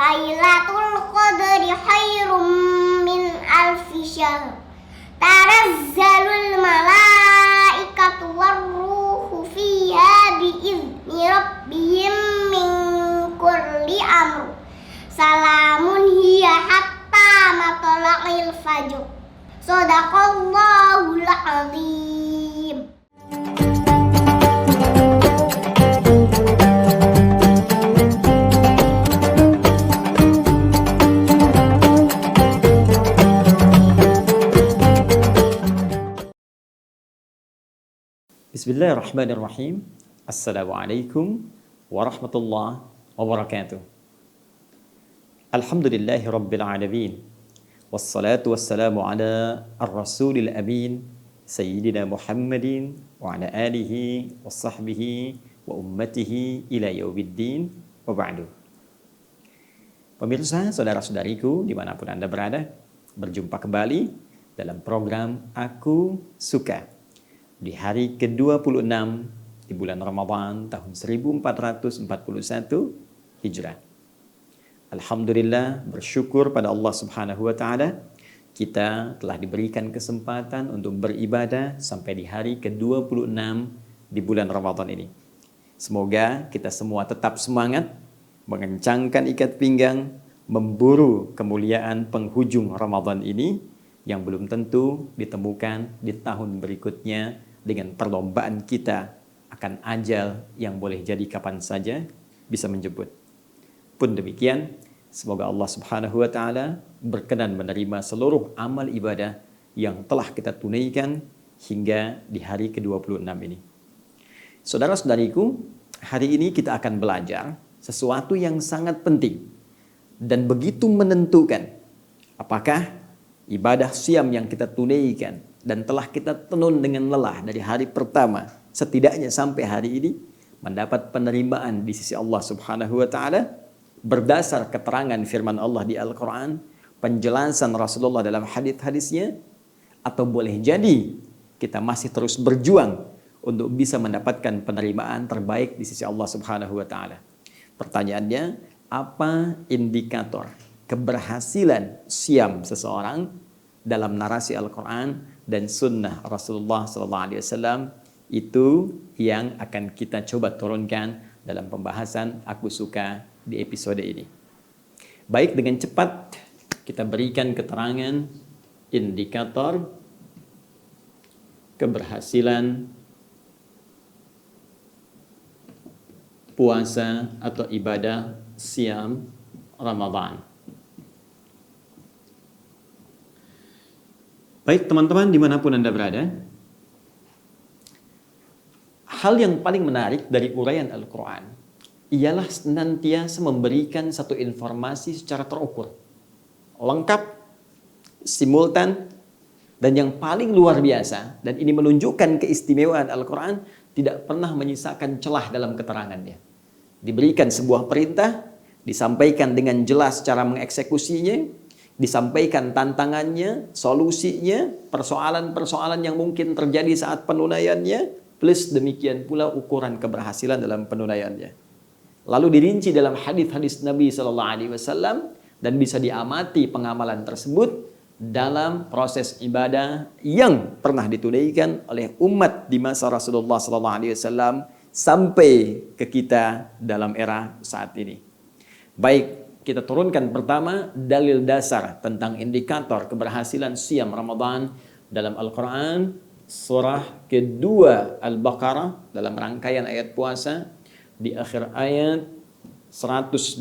Lailatul Qadri khairum min alfi syahr. Tanazzalul malaikatu warruhu fiha biizni rabbihim min kulli amr. Salamun hiya hatta matla'il fajr. Shadaqallahul azim. Bismillahirrahmanirrahim. Assalamualaikum warahmatullahi wabarakatuh. Alhamdulillahi rabbil alamin. Wassalatu wassalamu ala ar-rasulil amin Sayyidina Muhammadin wa ala alihi wa sahbihi wa ummatihi ila yaumiddin wa ba'du. Pemirsa, saudara-saudariku dimanapun Anda berada, berjumpa kembali dalam program Aku Suka di hari ke-26 di bulan Ramadan tahun 1441 Hijrah. Alhamdulillah, bersyukur pada Allah Subhanahu wa taala, kita telah diberikan kesempatan untuk beribadah sampai di hari ke-26 di bulan Ramadan ini. Semoga kita semua tetap semangat mengencangkan ikat pinggang memburu kemuliaan penghujung Ramadan ini yang belum tentu ditemukan di tahun berikutnya, dengan perlombaan kita akan ajal yang boleh jadi kapan saja bisa menjemput. Pun demikian, semoga Allah Subhanahu wa taala berkenan menerima seluruh amal ibadah yang telah kita tunaikan hingga di hari ke-26 ini. Saudara-saudariku, hari ini kita akan belajar sesuatu yang sangat penting dan begitu menentukan apakah ibadah siam yang kita tunaikan dan telah kita tenun dengan lelah dari hari pertama setidaknya sampai hari ini mendapat penerimaan di sisi Allah Subhanahu wa taala berdasar keterangan firman Allah di Al-Qur'an, penjelasan Rasulullah dalam hadis-hadisnya, atau boleh jadi kita masih terus berjuang untuk bisa mendapatkan penerimaan terbaik di sisi Allah Subhanahu wa taala. Pertanyaannya, apa indikator keberhasilan siam seseorang dalam narasi Al-Quran dan sunnah Rasulullah SAW? Itu yang akan kita coba turunkan dalam pembahasan Aku Suka di episode ini. Baik, dengan cepat kita berikan keterangan indikator keberhasilan puasa atau ibadah siam Ramadan. Baik teman-teman, dimanapun Anda berada, hal yang paling menarik dari uraian Al-Quran ialah senantiasa memberikan satu informasi secara terukur, lengkap, simultan, dan yang paling luar biasa, dan ini menunjukkan keistimewaan Al-Quran, tidak pernah menyisakan celah dalam keterangannya. Diberikan sebuah perintah, disampaikan dengan jelas cara mengeksekusinya, disampaikan tantangannya, solusinya, persoalan-persoalan yang mungkin terjadi saat penunaiannya, plus demikian pula ukuran keberhasilan dalam penunaiannya. Lalu dirinci dalam hadis-hadis Nabi SAW dan bisa diamati pengamalan tersebut dalam proses ibadah yang pernah ditunaikan oleh umat di masa Rasulullah SAW sampai ke kita dalam era saat ini. Baik, kita turunkan pertama dalil dasar tentang indikator keberhasilan siam Ramadan dalam Al-Quran, surah kedua Al-Baqarah dalam rangkaian ayat puasa di akhir ayat 183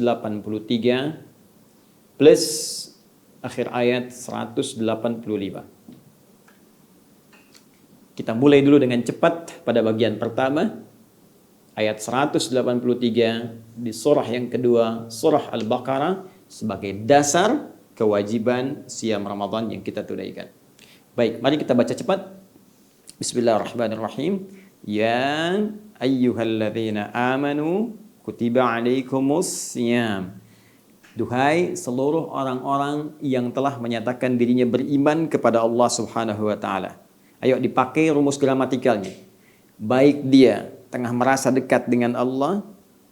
plus akhir ayat 185. Kita mulai dulu dengan cepat pada bagian pertama. Ayat 183 di surah yang kedua, surah Al-Baqarah, sebagai dasar kewajiban siam Ramadan yang kita tunaikan. Baik, mari kita baca cepat. Bismillahirrahmanirrahim. Ya ayyuhalladzina amanu kutiba alaikumus siyam. Duhai seluruh orang-orang yang telah menyatakan dirinya beriman kepada Allah Subhanahu wa taala. Ayo dipakai rumus gramatikalnya. Baik dia tengah merasa dekat dengan Allah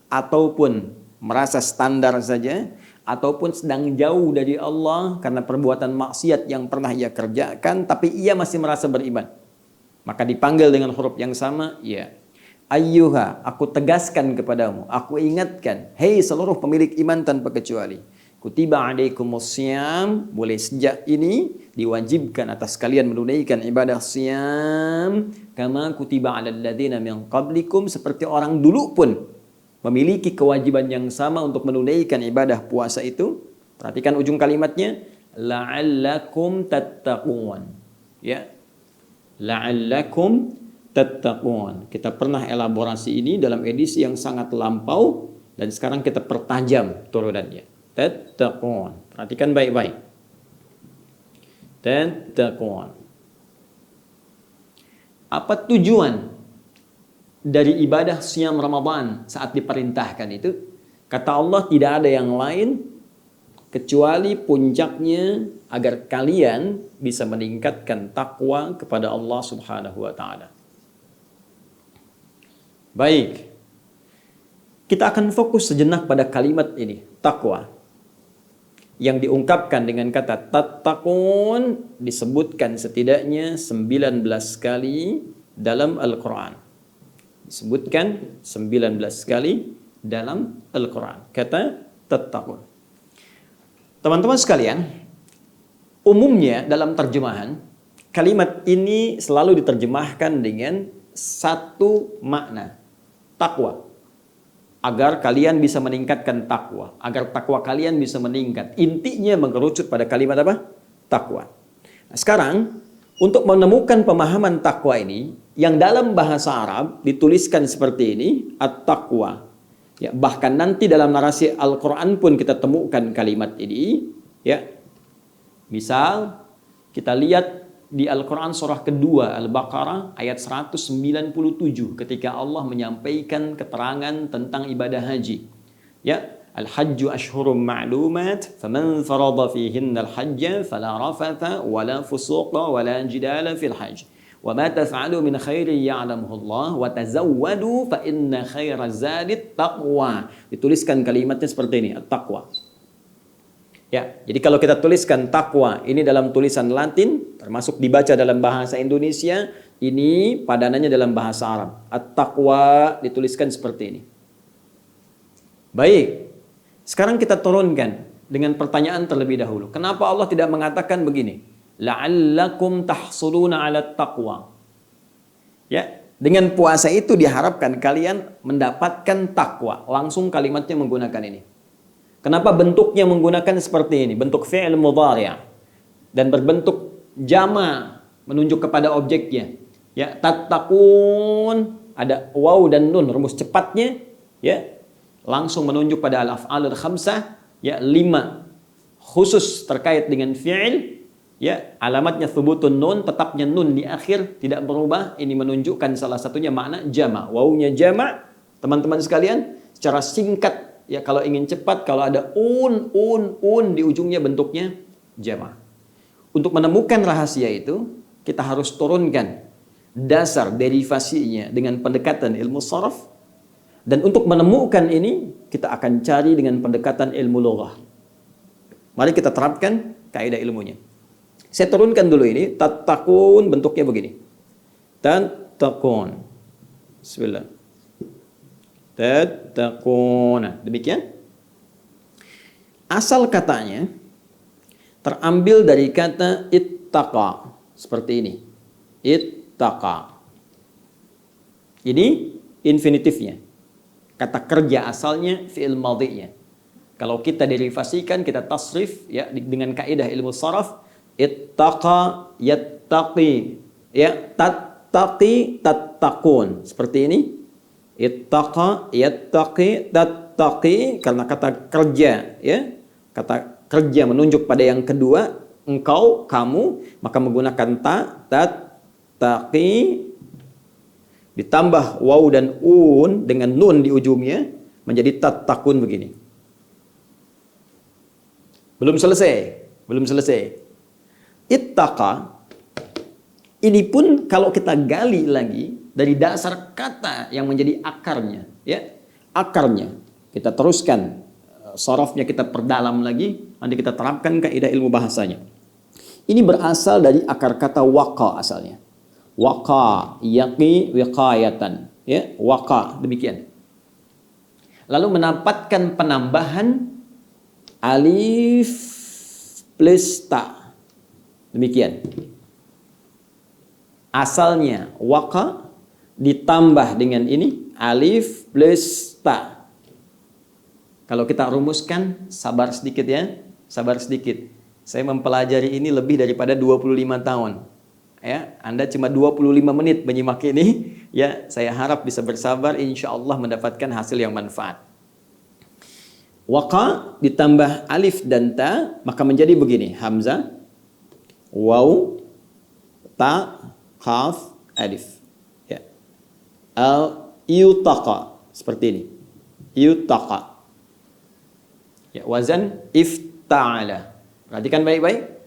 ataupun merasa standar saja, ataupun sedang jauh dari Allah karena perbuatan maksiat yang pernah ia kerjakan, tapi ia masih merasa beriman. Maka dipanggil dengan huruf yang sama, ya. Ayyuha, aku tegaskan kepadamu, aku ingatkan, hei seluruh pemilik iman tanpa kecuali. Kutiba alaikumussyam, boleh sejak ini diwajibkan atas kalian menunaikan ibadah siam kama kutiba alal ladzina min qablikum, seperti orang dulu pun memiliki kewajiban yang sama untuk menunaikan ibadah puasa itu. Perhatikan ujung kalimatnya, la'allakum tattaqun. Ya. La'allakum tattaqun. Kita pernah elaborasi ini dalam edisi yang sangat lampau dan sekarang kita pertajam turunannya. Tattaqun. Perhatikan baik-baik. Tattaqun. Apa tujuan dari ibadah siam Ramadan saat diperintahkan itu? Kata Allah, tidak ada yang lain kecuali puncaknya agar kalian bisa meningkatkan takwa kepada Allah Subhanahu wa taala. Baik. Kita akan fokus sejenak pada kalimat ini, takwa. Yang diungkapkan dengan kata tattaqun disebutkan setidaknya 19 kali dalam Al-Quran. Disebutkan 19 kali dalam Al-Quran. Kata tattaqun. Teman-teman sekalian, umumnya dalam terjemahan, kalimat ini selalu diterjemahkan dengan satu makna. Takwa. Agar kalian bisa meningkatkan takwa, agar takwa kalian bisa meningkat. Intinya mengerucut pada kalimat apa? Takwa. Nah, sekarang untuk menemukan pemahaman takwa ini yang dalam bahasa Arab dituliskan seperti ini, at-taqwa. Ya, bahkan nanti dalam narasi Al-Qur'an pun kita temukan kalimat ini, ya. Misal kita lihat di Al-Quran surah kedua Al-Baqarah ayat 197 ketika Allah menyampaikan keterangan tentang ibadah haji. Ya, al-hajju ashhurum ma'lumat faman farada fihinna al-hajja fala rafatha wala fusuqa wala jidala fil hajj wa ma taf'alu min khairin ya'lamuhu Allah wa tazawwadu fa inna khairaz zadit taqwa. Dituliskan kalimatnya seperti ini, at-taqwa. Ya, jadi kalau kita tuliskan takwa ini dalam tulisan Latin, termasuk dibaca dalam bahasa Indonesia, ini padanannya dalam bahasa Arab. At-taqwa dituliskan seperti ini. Baik, sekarang kita turunkan dengan pertanyaan terlebih dahulu. Kenapa Allah tidak mengatakan begini? La'allakum tahsuluna 'ala taqwa. Ya, dengan puasa itu diharapkan kalian mendapatkan takwa. Langsung kalimatnya menggunakan ini. Kenapa bentuknya menggunakan seperti ini? Bentuk fi'il mudhari' dan berbentuk jama menunjuk kepada objeknya. Ya, tattaqun ada waw dan nun rumus cepatnya, ya. Langsung menunjuk pada al-af'alul khamsah, ya, 5. Khusus terkait dengan fi'il, ya, alamatnya thubutun nun, tetapnya nun di akhir tidak berubah. Ini menunjukkan salah satunya makna jama. Wawnya jama, teman-teman sekalian, secara singkat. Ya, kalau ingin cepat, kalau ada un di ujungnya bentuknya jama'. Untuk menemukan rahasia itu, kita harus turunkan dasar derivasinya dengan pendekatan ilmu sharaf. Dan untuk menemukan ini, kita akan cari dengan pendekatan ilmu lughah. Mari kita terapkan kaidah ilmunya. Saya turunkan dulu ini, tattaqun bentuknya begini. Tattaqun. Bismillah. Tattaquna. Demikian. Asal katanya terambil dari kata ittaqa. Seperti ini. Ittaqa. Ini infinitifnya. Kata kerja asalnya fi'il madhinya. Kalau kita derivasikan, kita tasrif ya dengan kaidah ilmu sharaf, ittaqa yattaqi. Ya, tattaqi tattaqun. Seperti ini. Ittaqa yattaqi tattaqi, karena kata kerja, ya, kata kerja menunjuk pada yang kedua, engkau, kamu, maka menggunakan tattaqi ditambah waw dan un dengan nun di ujungnya menjadi tattaqun begini. Belum selesai. Ittaqa ini pun kalau kita gali lagi dari dasar kata yang menjadi akarnya, ya. Akarnya kita teruskan sorofnya kita perdalam lagi, nanti kita terapkan kaidah ilmu bahasanya. Ini berasal dari akar kata waqa asalnya. Waqa, yaqi, wiqayatan. Ya, waqa, demikian. Lalu mendapatkan penambahan alif plus ta. Demikian. Asalnya waqa ditambah dengan ini alif plus ta. Kalau kita rumuskan, sabar sedikit ya, sabar sedikit. Saya mempelajari ini lebih daripada 25 tahun. Ya, Anda cuma 25 menit menyimak ini, ya, saya harap bisa bersabar, insya Allah mendapatkan hasil yang manfaat. Waqa ditambah alif dan ta, maka menjadi begini, hamzah, waw, ta, qaf, alif. Ya. Yutaqa, seperti ini. Yutaqa. Ya, wazan ifta'ala. Perhatikan baik-baik.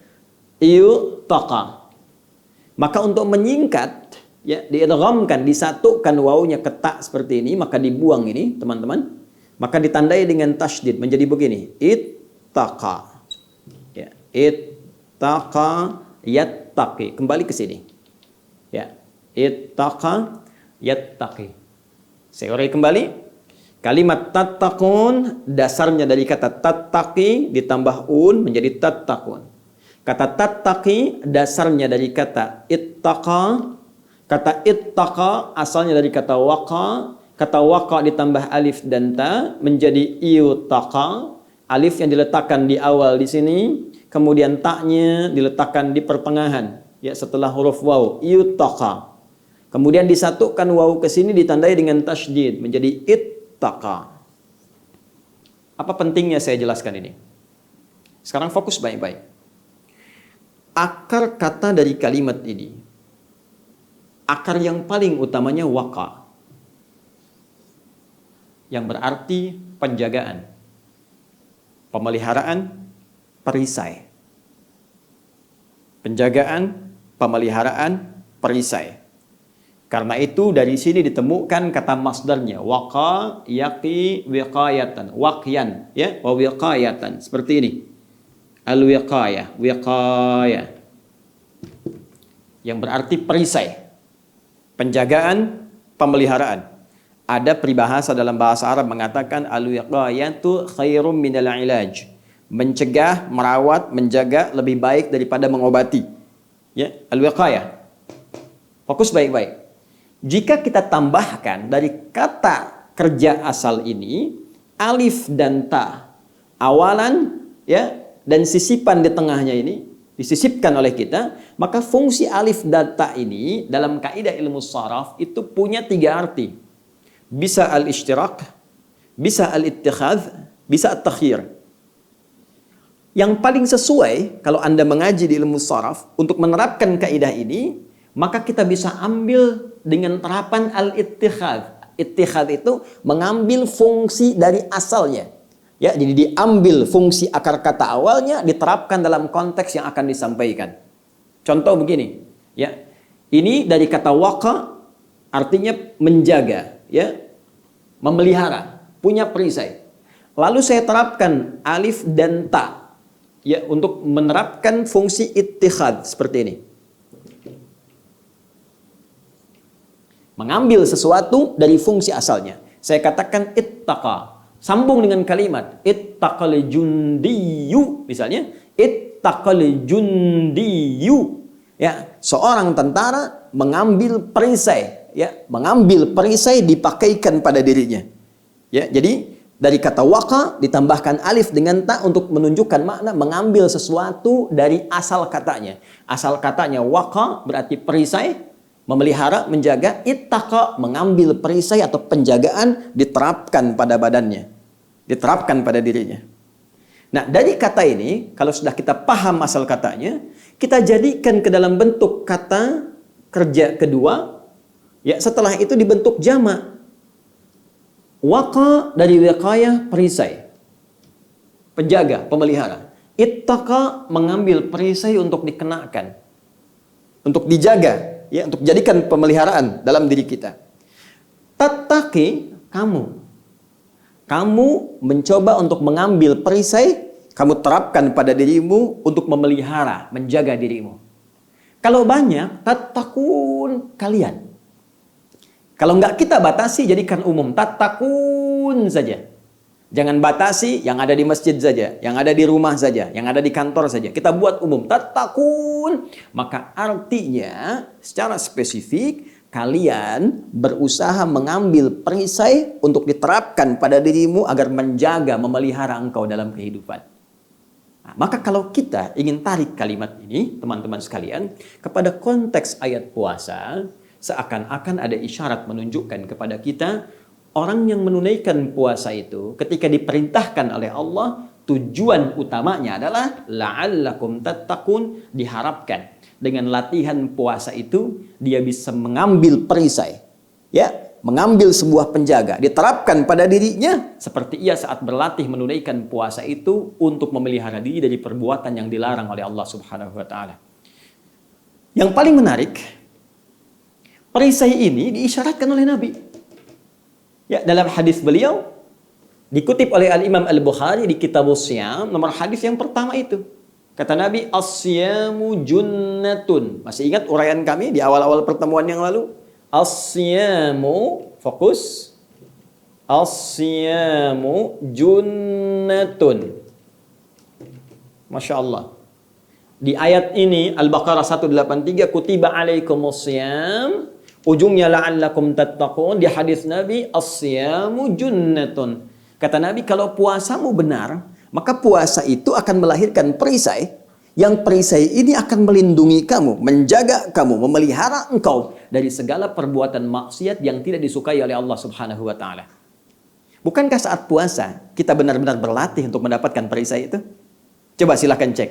Yutaqa. Maka untuk menyingkat, ya, diidghamkan, disatukan wawunya ke ta seperti ini, maka dibuang ini, teman-teman. Maka ditandai dengan tasydid menjadi begini. Ittaqa. Ya, ittaqa yattaqi. Kembali ke sini. Ya, ittaqa yattaqi. Saya urai kembali. Kalimat tattaqun dasarnya dari kata tattaqi ditambah un menjadi tattaqun. Kata tattaqi dasarnya dari kata ittaqa. Kata ittaqa asalnya dari kata waqa. Kata waqa ditambah alif dan ta menjadi yutaqa. Alif yang diletakkan di awal di sini, kemudian ta'nya diletakkan di pertengahan, ya, setelah huruf waw, yutaqa. Kemudian disatukan waw ke sini ditandai dengan tasydid menjadi ittaqa. Apa pentingnya saya jelaskan ini? Sekarang fokus baik-baik. Akar kata dari kalimat ini, akar yang paling utamanya waqa, yang berarti penjagaan, pemeliharaan, perisai. Penjagaan, pemeliharaan, perisai. Karena itu dari sini ditemukan kata masdarnya waqa, yaqi, wiqayatan, waqyan, ya, wa wiqayatan, seperti ini. Al-wiqayah, wiqayah. Yang berarti perisai, penjagaan, pemeliharaan. Ada peribahasa dalam bahasa Arab mengatakan al-wiqayatu khairum minal ilaj. Mencegah, merawat, menjaga lebih baik daripada mengobati. Ya, al-wiqayah. Fokus baik-baik. Jika kita tambahkan dari kata kerja asal ini alif dan ta awalan, ya, dan sisipan di tengahnya ini disisipkan oleh kita, maka fungsi alif dan ta ini dalam kaidah ilmu sharaf itu punya 3 arti. Bisa al-ishtirak, bisa al-ittikhadz, bisa at-takhyir. Yang paling sesuai kalau Anda mengaji di ilmu sharaf untuk menerapkan kaidah ini, maka kita bisa ambil dengan terapan al-ittikhadz. Ittikhadz itu mengambil fungsi dari asalnya. Ya, jadi diambil fungsi akar kata awalnya diterapkan dalam konteks yang akan disampaikan. Contoh begini, ya. Ini dari kata waqa artinya menjaga, ya, memelihara, punya perisai. Lalu saya terapkan alif dan ta, ya, untuk menerapkan fungsi ittikhadz seperti ini. Mengambil sesuatu dari fungsi asalnya. Saya katakan ittaqa, sambung dengan kalimat ittaqal jundiyu, misalnya ittaqal jundiyu. Ya, seorang tentara mengambil perisai, ya, mengambil perisai dipakaikan pada dirinya. Ya, jadi dari kata waqa ditambahkan alif dengan ta untuk menunjukkan makna mengambil sesuatu dari asal katanya. Asal katanya waqa berarti perisai, memelihara, menjaga. Ittaqa mengambil perisai atau penjagaan diterapkan pada badannya, diterapkan pada dirinya. Nah, dari kata ini kalau sudah kita paham asal katanya, kita jadikan ke dalam bentuk kata kerja kedua, ya, setelah itu dibentuk jamak. Waqa dari wiqayah, perisai, penjaga, pemelihara. Ittaqa mengambil perisai untuk dikenakan, untuk dijaga, ya, untuk jadikan pemeliharaan dalam diri kita. Tattaqi, kamu. Kamu mencoba untuk mengambil perisai, kamu terapkan pada dirimu untuk memelihara, menjaga dirimu. Kalau banyak, tattaqun kalian. Kalau enggak kita batasi, jadikan umum. Tattaqun saja. Jangan batasi yang ada di masjid saja, yang ada di rumah saja, yang ada di kantor saja. Kita buat umum. Tattaqun. Maka artinya secara spesifik, kalian berusaha mengambil perisai untuk diterapkan pada dirimu agar menjaga, memelihara engkau dalam kehidupan. Nah, maka kalau kita ingin tarik kalimat ini, teman-teman sekalian, kepada konteks ayat puasa, seakan-akan ada isyarat menunjukkan kepada kita, orang yang menunaikan puasa itu ketika diperintahkan oleh Allah, tujuan utamanya adalah la'allakum tattaqun, diharapkan dengan latihan puasa itu dia bisa mengambil perisai, ya, mengambil sebuah penjaga, diterapkan pada dirinya seperti ia saat berlatih menunaikan puasa itu untuk memelihara diri dari perbuatan yang dilarang oleh Allah Subhanahu wa taala. Yang paling menarik, perisai ini diisyaratkan oleh Nabi. Ya, dalam hadis beliau dikutip oleh Al-Imam Al-Bukhari di Kitabus Shiyam, nomor hadis yang pertama itu. Kata Nabi, as-siyamu junnatun. Masih ingat uraian kami di awal-awal pertemuan yang lalu? As-siyamu, fokus. As-siyamu junnatun. Masya Allah. Di ayat ini, Al-Baqarah 183, kutiba alaikumus siyam, ujungnya la'allakum tattaqun. Di hadis Nabi, as-siyamu junnatun. Kata Nabi, kalau puasamu benar, maka puasa itu akan melahirkan perisai, yang perisai ini akan melindungi kamu, menjaga kamu, memelihara engkau dari segala perbuatan maksiat yang tidak disukai oleh Allah Subhanahu wa taala. Bukankah saat puasa kita benar-benar berlatih untuk mendapatkan perisai itu? Coba silahkan cek.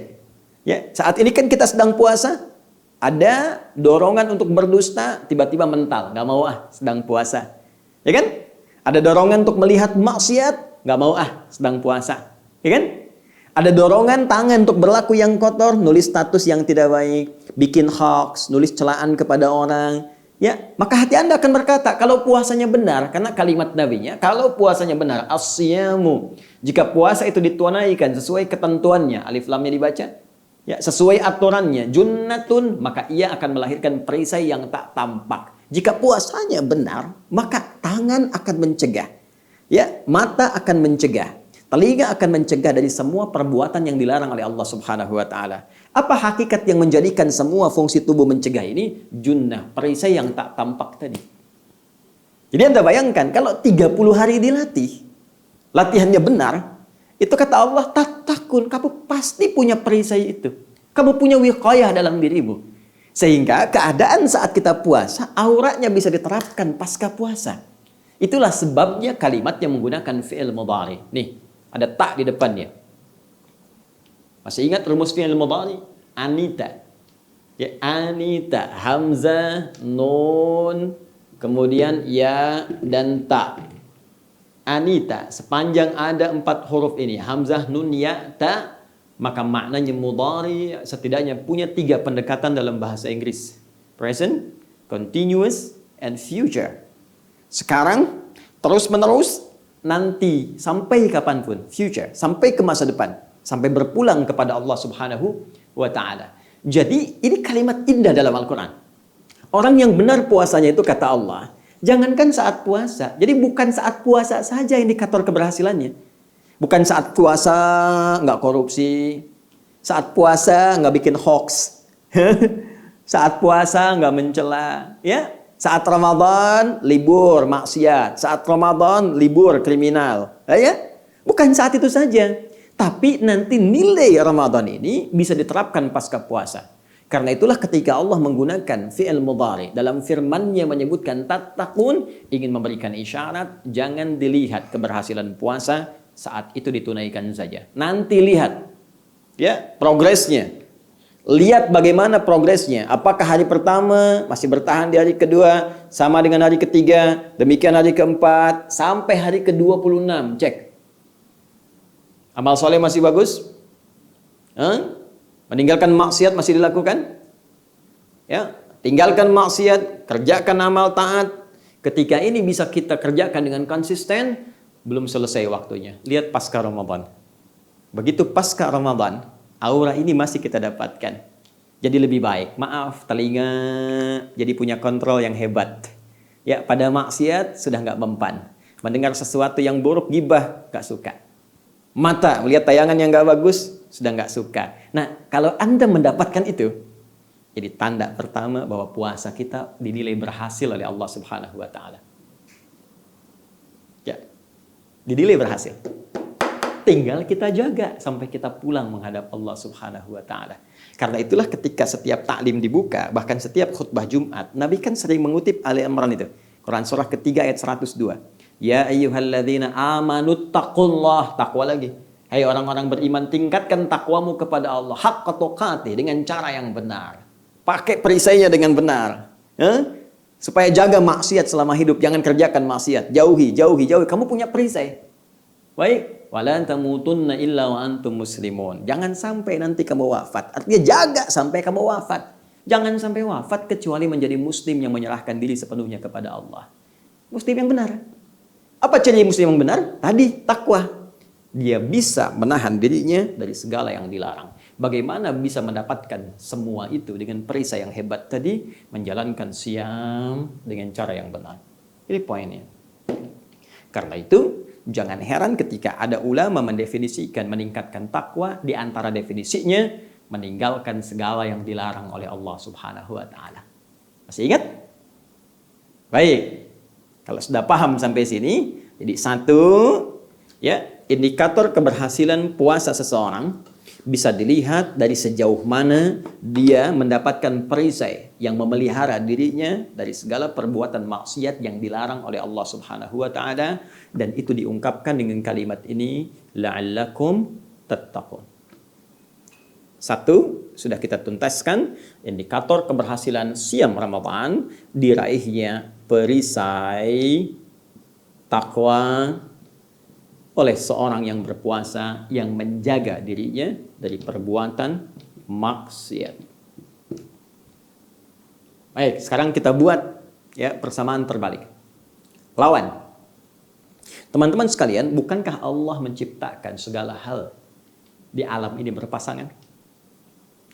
Ya, saat ini kan kita sedang puasa, ada dorongan untuk berdusta, tiba-tiba mental, nggak mau sedang puasa. Ya kan? Ada dorongan untuk melihat maksiat, nggak mau sedang puasa. Ya kan? Ada dorongan tangan untuk berlaku yang kotor, nulis status yang tidak baik, bikin hoax, nulis celaan kepada orang. Ya, maka hati Anda akan berkata, kalau puasanya benar, karena kalimat Nabi-nya, kalau puasanya benar, as-siyamu, jika puasa itu ditunaikan sesuai ketentuannya, alif lamnya dibaca, ya, sesuai aturannya, junnatun, maka ia akan melahirkan perisai yang tak tampak. Jika puasanya benar, maka tangan akan mencegah, ya, mata akan mencegah, telinga akan mencegah dari semua perbuatan yang dilarang oleh Allah Subhanahu wa taala. Apa hakikat yang menjadikan semua fungsi tubuh mencegah ini? Junnah, perisai yang tak tampak tadi. Jadi Anda bayangkan kalau 30 hari dilatih, latihannya benar, itu kata Allah, tattaqun, kamu pasti punya perisai itu. Kamu punya wiqayah dalam dirimu. Sehingga keadaan saat kita puasa, auratnya bisa diterapkan pasca puasa. Itulah sebabnya kalimat yang menggunakan fi'il mudhari. Nih, ada tak di depannya. Masih ingat rumus fi'il mudhari? Anita. Ya, anita, hamzah, nun, kemudian ya dan ta. Anita, sepanjang ada 4 huruf ini, hamzah, nun, ya, ta, maka maknanya mudhari setidaknya punya 3 pendekatan dalam bahasa Inggris. Present, continuous, and future. Sekarang, terus menerus, nanti, sampai kapanpun, future, sampai ke masa depan, sampai berpulang kepada Allah Subhanahu wa ta'ala. Jadi, ini kalimat indah dalam Al-Quran. Orang yang benar puasanya itu kata Allah, jangankan saat puasa, jadi bukan saat puasa saja indikator keberhasilannya. Bukan saat puasa nggak korupsi, saat puasa nggak bikin hoax, saat puasa nggak mencela, ya. Saat Ramadan libur maksiat, saat Ramadan libur kriminal, ya. Bukan saat itu saja, tapi nanti nilai Ramadan ini bisa diterapkan pasca puasa. Karena itulah ketika Allah menggunakan fi'il mudhari dalam firman-Nya menyebutkan tattaqun, ingin memberikan isyarat jangan dilihat keberhasilan puasa saat itu ditunaikan saja. Nanti lihat ya progresnya. Lihat bagaimana progresnya. Apakah hari pertama masih bertahan di hari kedua sama dengan hari ketiga, demikian hari keempat sampai hari ke-26. Cek. Amal soleh masih bagus? Meninggalkan maksiat masih dilakukan? Ya, tinggalkan maksiat, kerjakan amal taat. Ketika ini bisa kita kerjakan dengan konsisten, belum selesai waktunya. Lihat pasca Ramadan. Begitu pasca Ramadan, aura ini masih kita dapatkan. Jadi lebih baik. Maaf, telinga jadi punya kontrol yang hebat. Ya, pada maksiat sudah nggak mempan. Mendengar sesuatu yang buruk, gibah, nggak suka. Mata, melihat tayangan yang nggak bagus, sudah nggak suka. Nah, kalau Anda mendapatkan itu, jadi tanda pertama bahwa puasa kita dinilai berhasil oleh Allah Subhanahu wa Ta'ala. Ya, dinilai berhasil. Tinggal kita jaga sampai kita pulang menghadap Allah Subhanahu wa Ta'ala. Karena itulah ketika setiap taklim dibuka, bahkan setiap khutbah Jumat, Nabi kan sering mengutip Ali Imran itu. Quran surah ketiga ayat 102. Ya ayyuhalladzina amanu taqullah, takwa lagi. Hai orang-orang beriman, tingkatkan takwamu kepada Allah haqqa tuqatih, dengan cara yang benar. Pakai perisainya dengan benar. Supaya jaga maksiat selama hidup, jangan kerjakan maksiat. Jauhi. Kamu punya perisai. Baik, wala tamutunna illa wa antum muslimun. Jangan sampai nanti kamu wafat. Artinya jaga sampai kamu wafat. Jangan sampai wafat kecuali menjadi muslim yang menyerahkan diri sepenuhnya kepada Allah. Muslim yang benar. Apa ciri muslim yang benar? Tadi takwa. Dia bisa menahan dirinya dari segala yang dilarang. Bagaimana bisa mendapatkan semua itu dengan perisai yang hebat tadi? Menjalankan siam dengan cara yang benar. Ini poinnya. Karena itu, jangan heran ketika ada ulama mendefinisikan meningkatkan takwa, di antara definisinya meninggalkan segala yang dilarang oleh Allah Subhanahu wa Ta'ala. Masih ingat? Baik. Kalau sudah paham sampai sini, jadi satu, ya, indikator keberhasilan puasa seseorang bisa dilihat dari sejauh mana dia mendapatkan perisai yang memelihara dirinya dari segala perbuatan maksiat yang dilarang oleh Allah Subhanahu wa Ta'ala, dan itu diungkapkan dengan kalimat ini, la'allakum tattaqun. Satu, sudah kita tuntaskan indikator keberhasilan siam Ramadan, diraihnya perisai takwa oleh seorang yang berpuasa yang menjaga dirinya dari perbuatan maksiat. Baik, sekarang kita buat ya persamaan terbalik. Lawan. Teman-teman sekalian, bukankah Allah menciptakan segala hal di alam ini berpasangan?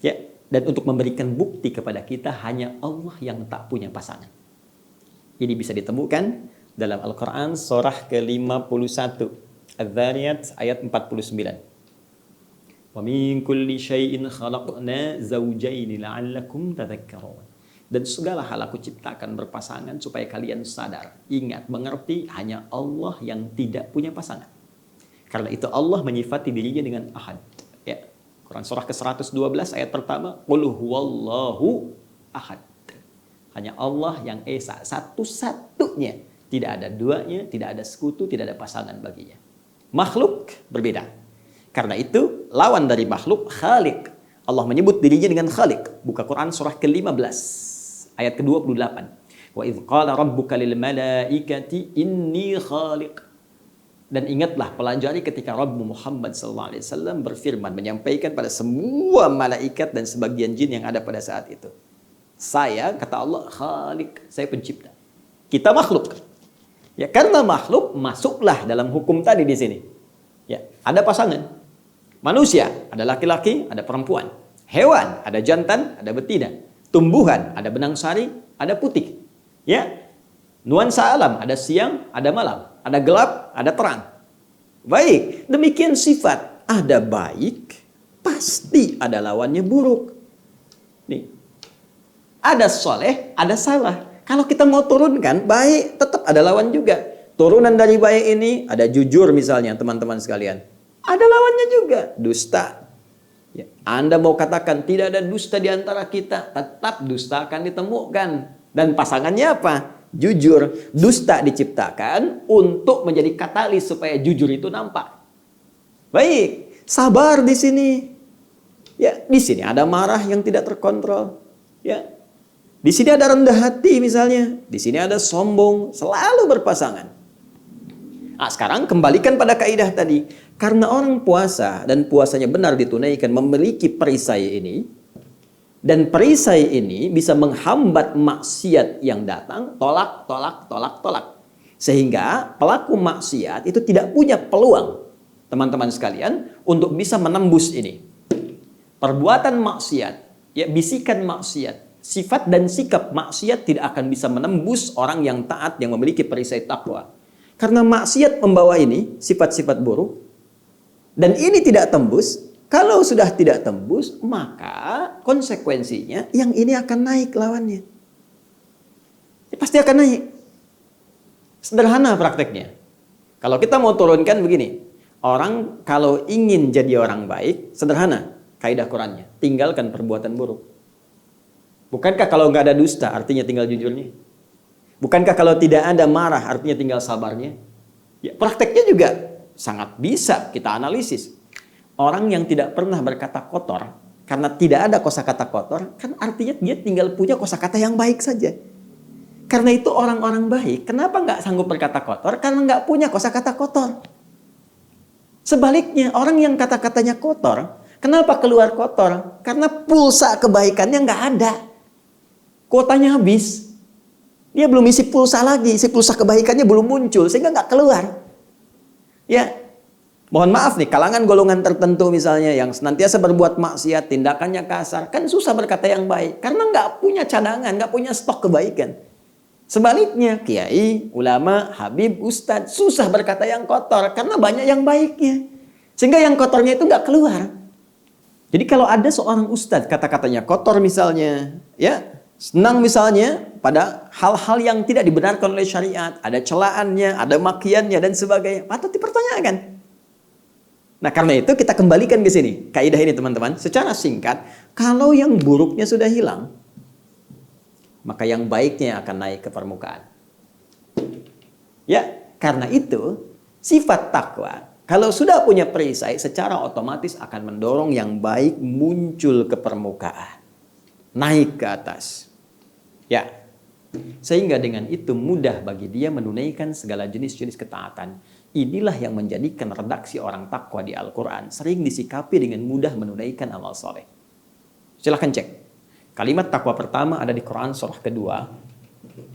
Ya, dan untuk memberikan bukti kepada kita hanya Allah yang tak punya pasangan. Ini bisa ditemukan dalam Al-Quran surah ke-51. Adz-Dzariyat ayat 49. Wa min kulli syai'in khalaqna zawjayn la'allakum tadhakkarun. Dan segala hal aku ciptakan berpasangan supaya kalian sadar, ingat, mengerti hanya Allah yang tidak punya pasangan. Karena itu Allah menyifati dirinya dengan ahad. Ya. Quran surah ke-112 ayat pertama, qul huwallahu ahad. Hanya Allah yang esa, satu-satunya. Tidak ada duanya, tidak ada sekutu, tidak ada pasangan baginya. Makhluk berbeda. Karena itu lawan dari makhluk Khaliq. Allah menyebut dirinya dengan Khaliq. Buka Quran surah ke-15 ayat ke-28. Wa idz qala rabbuka lil malaikati inni khaliq. Dan ingatlah, pelajari ketika Rabbmu Muhammad SAW berfirman, menyampaikan pada semua malaikat dan sebagian jin yang ada pada saat itu. Saya, kata Allah, Khaliq, saya pencipta. Kita makhluk. Ya, karena makhluk, masuklah dalam hukum tadi di sini. Ya, ada pasangan. Manusia, ada laki-laki, ada perempuan. Hewan, ada jantan, ada betina. Tumbuhan, ada benang sari, ada putih. Ya, nuansa alam, ada siang, ada malam. Ada gelap, ada terang. Baik, demikian sifat. Ada baik, pasti ada lawannya buruk. Nih, ada soleh, ada salah. Kalau kita mau turunkan, baik tetap ada lawan juga. Turunan dari baik ini, ada jujur misalnya teman-teman sekalian. Ada lawannya juga, dusta. Ya, Anda mau katakan tidak ada dusta di antara kita, tetap dusta akan ditemukan. Dan pasangannya apa? Jujur. Dusta diciptakan untuk menjadi katalis supaya jujur itu nampak. Baik, sabar di sini. Ya, di sini ada marah yang tidak terkontrol. Ya. Di sini ada rendah hati misalnya. Di sini ada sombong. Selalu berpasangan. Nah, sekarang kembalikan pada kaidah tadi. Karena orang puasa dan puasanya benar ditunaikan memiliki perisai ini. Dan perisai ini bisa menghambat maksiat yang datang. Tolak, tolak, tolak, tolak. Sehingga pelaku maksiat itu tidak punya peluang, teman-teman sekalian, untuk bisa menembus ini. Perbuatan maksiat, ya bisikan maksiat, sifat dan sikap maksiat tidak akan bisa menembus orang yang taat yang memiliki perisai takwa. Karena maksiat membawa ini sifat-sifat buruk, dan ini tidak tembus. Kalau sudah tidak tembus, maka konsekuensinya yang ini akan naik lawannya. Pasti akan naik. Sederhana prakteknya. Kalau kita mau turunkan begini, orang kalau ingin jadi orang baik, sederhana kaidah Qurannya, tinggalkan perbuatan buruk. Bukankah kalau nggak ada dusta, artinya tinggal jujurnya? Bukankah kalau tidak ada marah, artinya tinggal sabarnya? Ya, prakteknya juga sangat bisa kita analisis. Orang yang tidak pernah berkata kotor, karena tidak ada kosakata kotor, kan artinya dia tinggal punya kosakata yang baik saja. Karena itu orang-orang baik, kenapa nggak sanggup berkata kotor? Karena nggak punya kosakata kotor. Sebaliknya, orang yang kata-katanya kotor, kenapa keluar kotor? Karena pulsa kebaikannya nggak ada. Kuotanya habis. Dia belum isi pulsa lagi, isi pulsa kebaikannya belum muncul, sehingga nggak keluar. Ya, mohon maaf nih, kalangan golongan tertentu misalnya yang senantiasa berbuat maksiat, tindakannya kasar, kan susah berkata yang baik. Karena nggak punya cadangan, nggak punya stok kebaikan. Sebaliknya, kiai, ulama, habib, ustadz, susah berkata yang kotor karena banyak yang baiknya. Sehingga yang kotornya itu nggak keluar. Jadi kalau ada seorang ustadz kata-katanya kotor misalnya, ya senang misalnya pada hal-hal yang tidak dibenarkan oleh syariat, ada celaannya, ada makiannya dan sebagainya, patut dipertanyakan. Nah karena itu kita kembalikan ke sini, kaidah ini teman-teman, secara singkat, kalau yang buruknya sudah hilang, maka yang baiknya akan naik ke permukaan. Ya, karena itu sifat takwa kalau sudah punya perisai secara otomatis akan mendorong yang baik muncul ke permukaan, naik ke atas. Ya, sehingga dengan itu mudah bagi dia menunaikan segala jenis-jenis ketaatan. Inilah yang menjadikan redaksi orang takwa di Al-Quran sering disikapi dengan mudah menunaikan amal soleh. Silahkan cek. Kalimat takwa pertama ada di Quran surah kedua,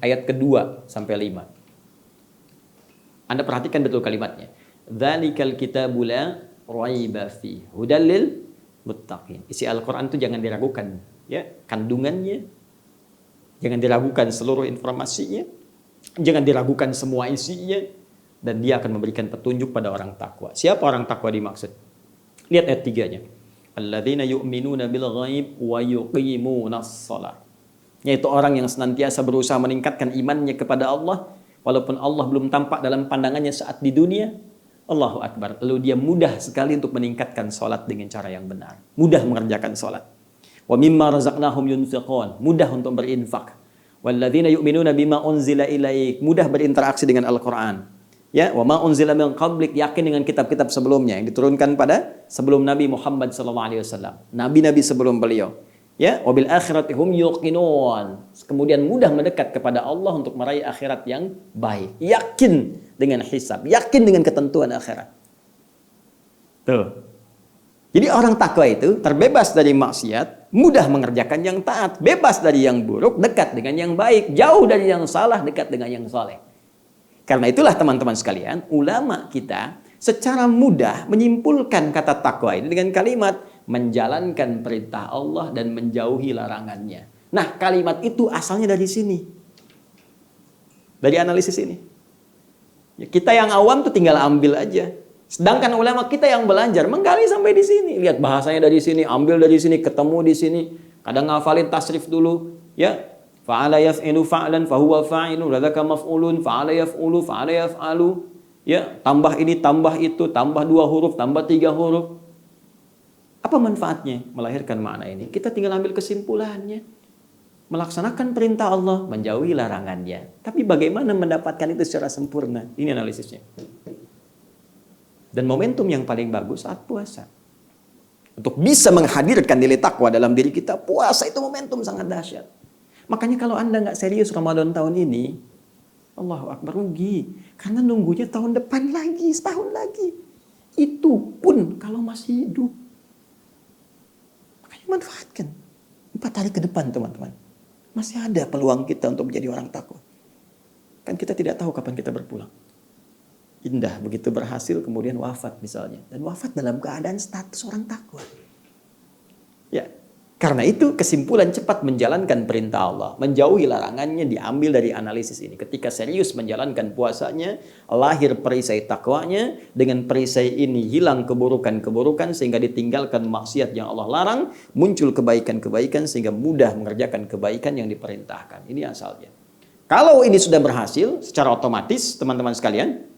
ayat kedua sampai 5. Anda perhatikan betul kalimatnya. Dzalikal kitabu la raiba fi hudal lil muttaqin. Isi Al-Quran itu jangan diragukan, ya, kandungannya. Jangan diragukan seluruh informasinya. Jangan diragukan semua isinya. Dan dia akan memberikan petunjuk pada orang takwa. Siapa orang takwa dimaksud? Lihat ayat 3-nya. Alladzina yu'minuna bil ghaib wa yuqimunas shalah. Yaitu orang yang senantiasa berusaha meningkatkan imannya kepada Allah walaupun Allah belum tampak dalam pandangannya saat di dunia. Allahu Akbar. Lalu dia mudah sekali untuk meningkatkan salat dengan cara yang benar. Mudah mengerjakan salat. Wa mimma razaqnahum yunfiqun. Mudah untuk berinfak. Walladzina yu'minuna bima unzila ilaik. Mudah berinteraksi dengan Al-Qur'an. Ya, wa ma unzila min qablik, yakin dengan kitab-kitab sebelumnya yang diturunkan pada sebelum Nabi Muhammad SAW. Nabi-nabi sebelum beliau. Ya, wabil akhirati hum yuqinun. Kemudian mudah mendekat kepada Allah untuk meraih akhirat yang baik. Yakin dengan hisab, yakin dengan ketentuan akhirat. Tuh. Jadi orang takwa itu terbebas dari maksiat, mudah mengerjakan yang taat, bebas dari yang buruk, dekat dengan yang baik, jauh dari yang salah, dekat dengan yang saleh. Karena itulah teman-teman sekalian, ulama kita secara mudah menyimpulkan kata takwa ini dengan kalimat menjalankan perintah Allah dan menjauhi larangannya. Nah, kalimat itu asalnya dari sini. Dari analisis ini. Ya, kita yang awam tuh tinggal ambil aja. Sedangkan ulama kita yang belajar menggali sampai di sini. Lihat bahasanya dari sini, ambil dari sini, ketemu di sini. Kadang ngafalin tasrif dulu, ya. Fa'ala yaf'ilu fa'lan fahuwa fa'ilu ladzaka maf'ulun fa'ala yaf'ulu fa'ala yaf'alu, ya, tambah ini tambah itu, tambah 2 huruf, tambah 3 huruf. Apa manfaatnya melahirkan makna ini? Kita tinggal ambil kesimpulannya. Melaksanakan perintah Allah, menjauhi larangannya. Tapi bagaimana mendapatkan itu secara sempurna? Ini analisisnya. Dan momentum yang paling bagus saat puasa. Untuk bisa menghadirkan nilai takwa dalam diri kita, puasa itu momentum sangat dahsyat. Makanya kalau Anda nggak serius Ramadan tahun ini, Allahu Akbar, rugi. Karena nunggunya tahun depan lagi, setahun lagi. Itu pun kalau masih hidup. Makanya manfaatkan. 4 hari ke depan teman-teman. Masih ada peluang kita untuk menjadi orang takwa. Kan kita tidak tahu kapan kita berpulang. Indah begitu berhasil kemudian wafat misalnya. Dan wafat dalam keadaan status orang takwa. Ya, karena itu kesimpulan cepat menjalankan perintah Allah, menjauhi larangannya diambil dari analisis ini. Ketika serius menjalankan puasanya, lahir perisai takwanya, dengan perisai ini hilang keburukan-keburukan sehingga ditinggalkan maksiat yang Allah larang, muncul kebaikan-kebaikan sehingga mudah mengerjakan kebaikan yang diperintahkan. Ini asalnya. Kalau ini sudah berhasil secara otomatis, teman-teman sekalian,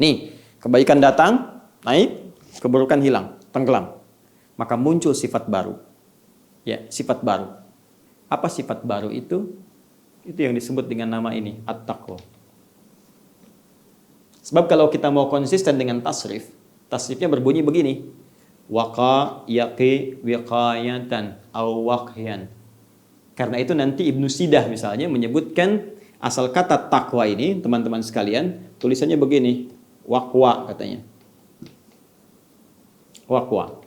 nih, kebaikan datang, naik, keburukan hilang, tenggelam. Maka muncul sifat baru. Ya, sifat baru. Apa sifat baru itu? Itu yang disebut dengan nama ini, at-taqwa. Sebab kalau kita mau konsisten dengan tasrifnya berbunyi begini. Waqa yaqi wiqayatan aw waqyan. Karena itu nanti Ibnu Sidah misalnya menyebutkan asal kata takwa ini, teman-teman sekalian, tulisannya begini, waqwa katanya. Waqwa.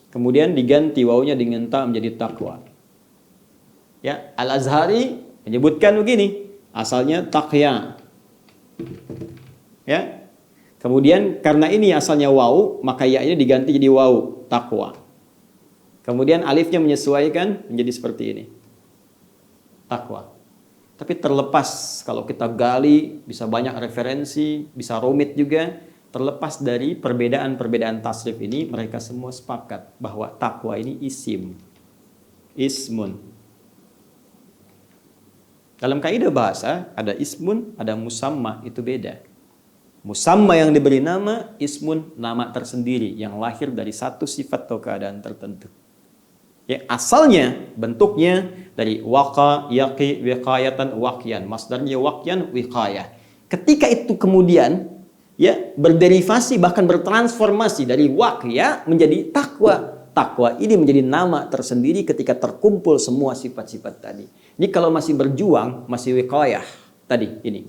Kemudian diganti wawunya dengan ta menjadi takwa. Ya, Al-Azhari menyebutkan begini, asalnya taqya. Ya. Kemudian karena ini asalnya wawu, maka ya-nya diganti jadi wawu, takwa. Kemudian alifnya menyesuaikan menjadi seperti ini. Takwa. Tapi terlepas kalau kita gali, bisa banyak referensi, bisa rumit juga. Terlepas dari perbedaan-perbedaan tasrif ini, mereka semua sepakat bahwa takwa ini ismun. Dalam kaidah bahasa, ada ismun, ada musamma, itu beda. Musamma yang diberi nama, ismun, nama tersendiri, yang lahir dari satu sifat atau keadaan tertentu. Ya, asalnya, bentuknya dari waqa, yaqi, wiqayatan, waqyan. Masdarnya waqyan, wiqayah. Ketika itu kemudian ya berderivasi bahkan bertransformasi dari waqya menjadi takwa. Takwa ini menjadi nama tersendiri ketika terkumpul semua sifat-sifat tadi. Ini kalau masih berjuang, masih wiqayah tadi ini.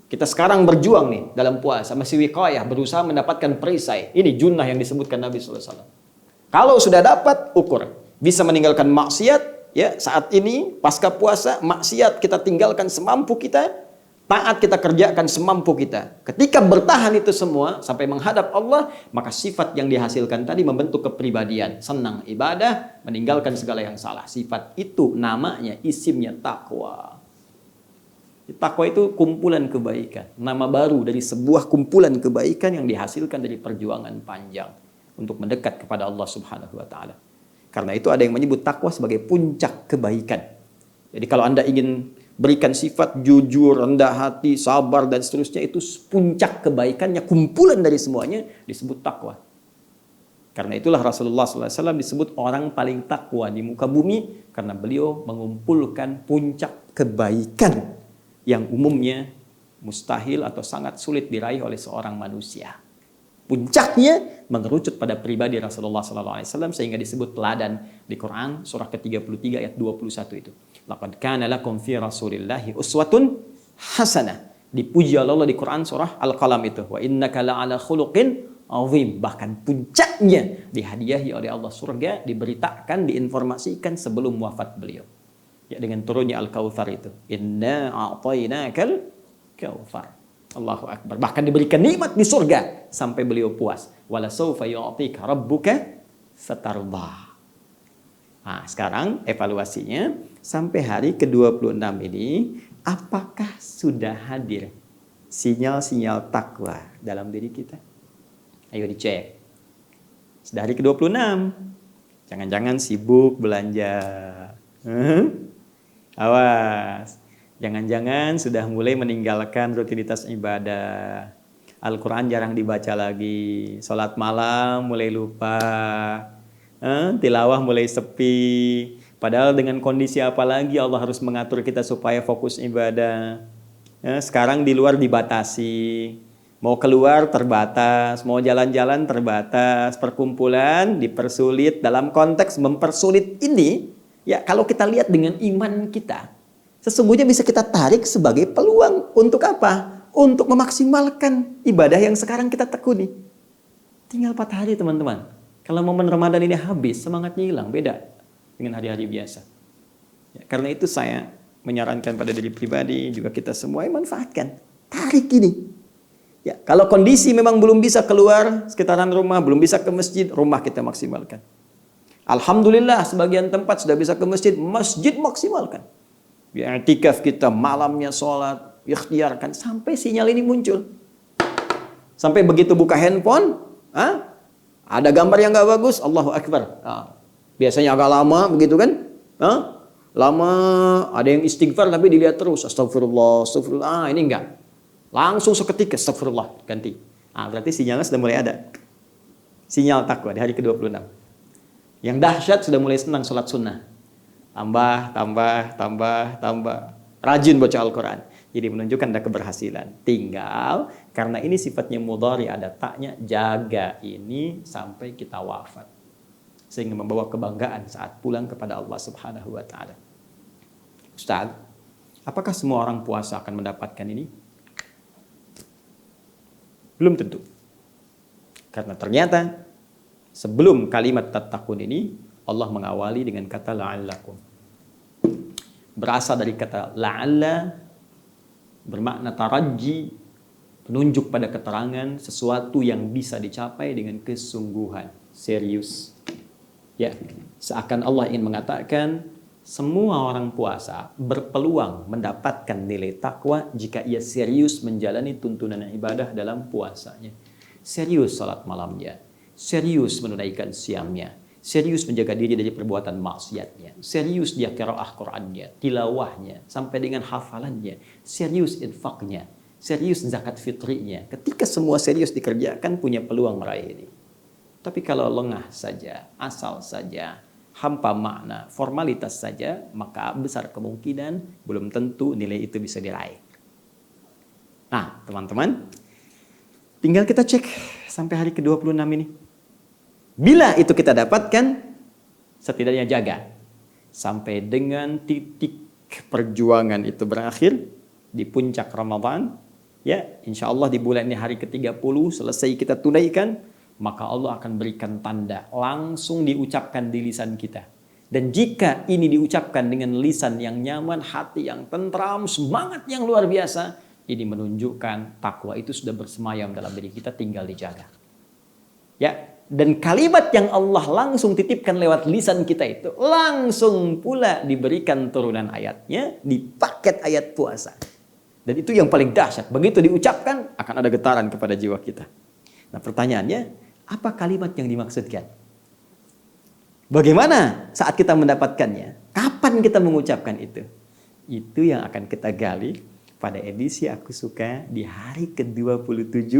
Kita sekarang berjuang nih dalam puasa, masih wiqayah, berusaha mendapatkan perisai. Ini junnah yang disebutkan Nabi SAW. Kalau sudah dapat, ukur. Bisa meninggalkan maksiat, ya saat ini pasca puasa, maksiat kita tinggalkan semampu kita. Taat kita kerjakan semampu kita. Ketika bertahan itu semua sampai menghadap Allah, maka sifat yang dihasilkan tadi membentuk kepribadian. Senang ibadah, meninggalkan segala yang salah. Sifat itu namanya, isimnya takwa. Takwa itu kumpulan kebaikan. Nama baru dari sebuah kumpulan kebaikan yang dihasilkan dari perjuangan panjang untuk mendekat kepada Allah Subhanahu wa taala. Karena itu ada yang menyebut takwa sebagai puncak kebaikan. Jadi kalau Anda ingin berikan sifat jujur, rendah hati, sabar, dan seterusnya, itu puncak kebaikannya, kumpulan dari semuanya disebut takwa. Karena itulah Rasulullah SAW disebut orang paling takwa di muka bumi, karena beliau mengumpulkan puncak kebaikan yang umumnya mustahil atau sangat sulit diraih oleh seorang manusia. Puncaknya mengerucut pada pribadi Rasulullah SAW sehingga disebut teladan di Quran surah ke-33 ayat 21 itu. Laqad kana lakum fi Rasulillahi uswatun hasanah. Dipuji Allah di Quran surah Al-Qalam itu. Wa innaka la'ala khuluqin azim. Bahkan puncaknya dihadiahi oleh Allah surga, diberitakan, diinformasikan sebelum wafat beliau. Ya, dengan turunnya Al-Kautsar itu. Inna a'tainakal kautsar. Allahu Akbar. Bahkan diberikan nikmat di surga sampai beliau puas. Wala sawfa yu'tika rabbuka fatardah. Nah, sekarang evaluasinya sampai hari ke-26 ini, apakah sudah hadir sinyal-sinyal takwa dalam diri kita? Ayo dicek. Sudah hari ke-26. Jangan-jangan sibuk belanja. Awas. Jangan-jangan sudah mulai meninggalkan rutinitas ibadah. Al-Quran jarang dibaca lagi. Sholat malam mulai lupa. Tilawah mulai sepi. Padahal dengan kondisi apa lagi Allah harus mengatur kita supaya fokus ibadah. Sekarang di luar dibatasi. Mau keluar terbatas. Mau jalan-jalan terbatas. Perkumpulan dipersulit. Dalam konteks mempersulit ini, ya kalau kita lihat dengan iman kita, sesungguhnya bisa kita tarik sebagai peluang. Untuk apa? Untuk memaksimalkan ibadah yang sekarang kita tekuni. Tinggal 4 hari teman-teman. Kalau momen Ramadan ini habis, semangatnya hilang. Beda dengan hari-hari biasa. Ya, karena itu saya menyarankan pada diri pribadi, juga kita semua manfaatkan. Tarik ini. Ya, kalau kondisi memang belum bisa keluar sekitaran rumah, belum bisa ke masjid, rumah kita maksimalkan. Alhamdulillah sebagian tempat sudah bisa ke masjid, masjid maksimalkan. I'tikaf kita malamnya sholat, ikhtiarkan sampai sinyal ini muncul. Sampai begitu buka handphone, ada gambar yang nggak bagus, Allahu Akbar. Biasanya agak lama begitu kan? Lama, ada yang istighfar tapi dilihat terus, astagfirullah, astagfirullah. Ini enggak. Langsung seketika, astagfirullah, ganti. Berarti sinyalnya sudah mulai ada. Sinyal takwa di hari ke-26. Yang dahsyat sudah mulai senang sholat sunnah. Tambah. Rajin baca Al-Quran. Jadi menunjukkan ada keberhasilan. Tinggal, karena ini sifatnya mudhari, ada taknya, jaga ini sampai kita wafat. Sehingga membawa kebanggaan saat pulang kepada Allah Subhanahu wa Ta'ala. Ustaz, apakah semua orang puasa akan mendapatkan ini? Belum tentu. Karena ternyata sebelum kalimat tattaqun ini, Allah mengawali dengan kata la'allakum. Berasal dari kata la'alla, bermakna taraji, penunjuk pada keterangan sesuatu yang bisa dicapai dengan kesungguhan, serius. Ya, seakan Allah ingin mengatakan semua orang puasa berpeluang mendapatkan nilai takwa jika ia serius menjalani tuntunan ibadah dalam puasanya. Serius salat malamnya, serius menunaikan siamnya, serius menjaga diri dari perbuatan maksiatnya, serius dia qiraah Qur'annya, tilawahnya, sampai dengan hafalannya, serius infaknya, serius zakat fitrinya. Ketika semua serius dikerjakan, punya peluang meraih ini. Tapi kalau lengah saja, asal saja, hampa makna, formalitas saja, maka besar kemungkinan belum tentu nilai itu bisa diraih. Nah, teman-teman, tinggal kita cek sampai hari ke-26 ini. Bila itu kita dapatkan, setidaknya jaga. Sampai dengan titik perjuangan itu berakhir, di puncak Ramadan, ya, insya Allah di bulan ini hari ke-30, selesai kita tunaikan, maka Allah akan berikan tanda langsung diucapkan di lisan kita. Dan jika ini diucapkan dengan lisan yang nyaman, hati yang tentram, semangat yang luar biasa, ini menunjukkan takwa itu sudah bersemayam dalam diri kita, tinggal dijaga. Ya, dan kalimat yang Allah langsung titipkan lewat lisan kita itu langsung pula diberikan turunan ayatnya di paket ayat puasa. Dan itu yang paling dahsyat. Begitu diucapkan akan ada getaran kepada jiwa kita. Nah, pertanyaannya, apa kalimat yang dimaksudkan? Bagaimana saat kita mendapatkannya? Kapan kita mengucapkan itu? Itu yang akan kita gali pada edisi Aku Suka di hari ke-27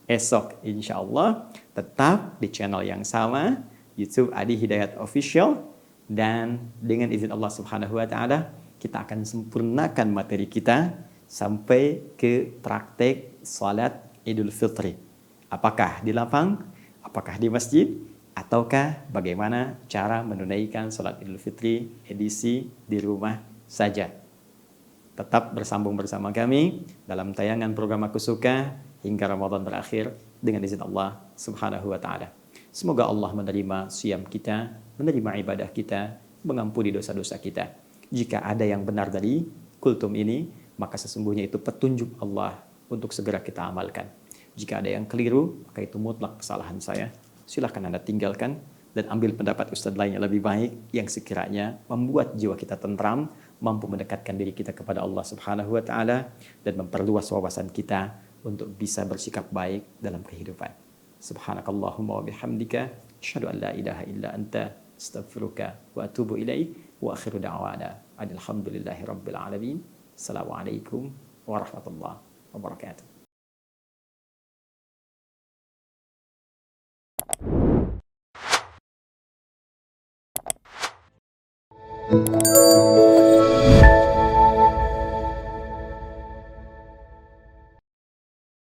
esok, insya Allah. Tetap di channel yang sama, YouTube Adi Hidayat Official. Dan dengan izin Allah Subhanahu wa Ta'ala, kita akan sempurnakan materi kita sampai ke praktek salat Idul Fitri. Apakah di lapang, apakah di masjid, ataukah bagaimana cara menunaikan salat Idul Fitri edisi di rumah saja. Tetap bersambung bersama kami dalam tayangan program Aku Suka hingga Ramadan berakhir dengan izin Allah Subhanahu wa Ta'ala. Semoga Allah menerima siam kita, menerima ibadah kita, mengampuni dosa-dosa kita. Jika ada yang benar dari kultum ini, maka sesungguhnya itu petunjuk Allah untuk segera kita amalkan. Jika ada yang keliru, maka itu mutlak kesalahan saya. Silahkan Anda tinggalkan dan ambil pendapat Ustadz lain yang lebih baik yang sekiranya membuat jiwa kita tentram, mampu mendekatkan diri kita kepada Allah Subhanahu wa Ta'ala dan memperluas wawasan kita untuk bisa bersikap baik dalam kehidupan. Subhanakallahumma wa bihamdika, asyhadu an la ilaha illa anta, astaghfiruka wa atubu ilaik, wa akhiru da'wana alhamdulillahi rabbil alamin. Assalamualaikum warahmatullahi wabarakatuh. Thank you.